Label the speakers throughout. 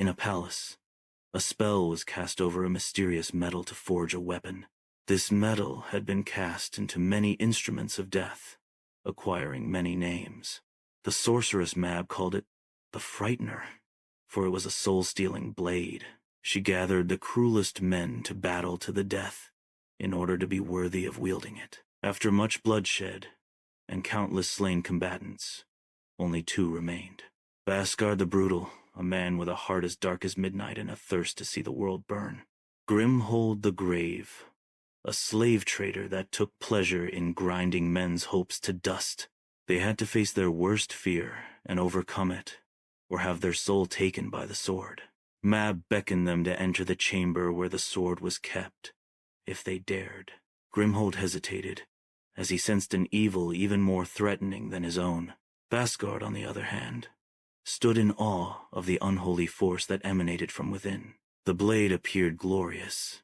Speaker 1: In a palace, a spell was cast over a mysterious metal to forge a weapon. This metal had been cast into many instruments of death, acquiring many names. The sorceress Mab called it the Frightener, for it was a soul-stealing blade. She gathered the cruelest men to battle to the death in order to be worthy of wielding it. After much bloodshed and countless slain combatants, only 2 remained. Bhaskar the Brutal, a man with a heart as dark as midnight and a thirst to see the world burn. Grimhold the Grave, a slave trader that took pleasure in grinding men's hopes to dust. They had to face their worst fear and overcome it, or have their soul taken by the sword. Mab beckoned them to enter the chamber where the sword was kept, if they dared. Grimhold hesitated, as he sensed an evil even more threatening than his own. Bhaskar, on the other hand, stood in awe of the unholy force that emanated from within. The blade appeared glorious,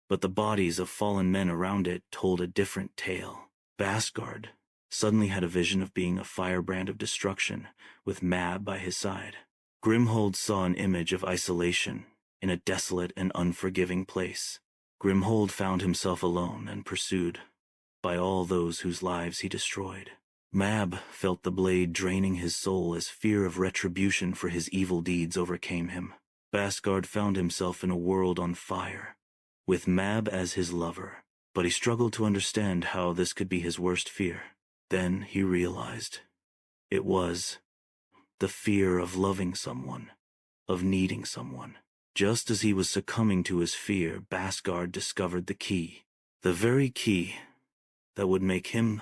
Speaker 1: but the bodies of fallen men around it told a different tale. Bhaskar suddenly had a vision of being a firebrand of destruction, with Mab by his side. Grimhold saw an image of isolation in a desolate and unforgiving place. Grimhold found himself alone and pursued by all those whose lives he destroyed. Mab felt the blade draining his soul as fear of retribution for his evil deeds overcame him. Bhaskar found himself in a world on fire, with Mab as his lover, but he struggled to understand how this could be his worst fear. Then he realized it was the fear of loving someone, of needing someone. Just as he was succumbing to his fear, Bhaskar discovered the key, the very key that would make him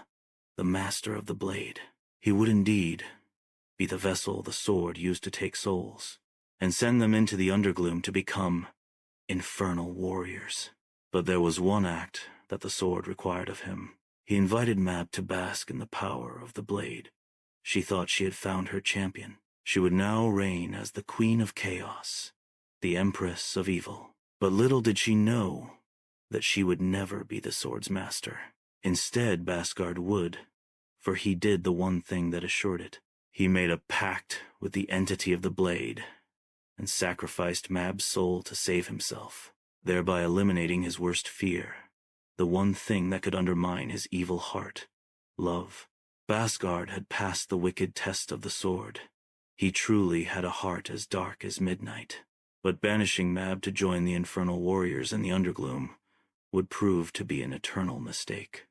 Speaker 1: the master of the blade. He would indeed be the vessel the sword used to take souls, and send them into the Undergloom to become Infernal Warriors. But there was one act that the sword required of him. He invited Mab to bask in the power of the blade. She thought she had found her champion. She would now reign as the Queen of Chaos, the Empress of Evil. But little did she know that she would never be the sword's master. Instead, Bhaskar would, for he did the one thing that assured it. He made a pact with the entity of the blade and sacrificed Mab's soul to save himself, thereby eliminating his worst fear, the one thing that could undermine his evil heart, love. Bhaskar had passed the wicked test of the sword. He truly had a heart as dark as midnight. But banishing Mab to join the Infernal Warriors in the Undergloom would prove to be an eternal mistake.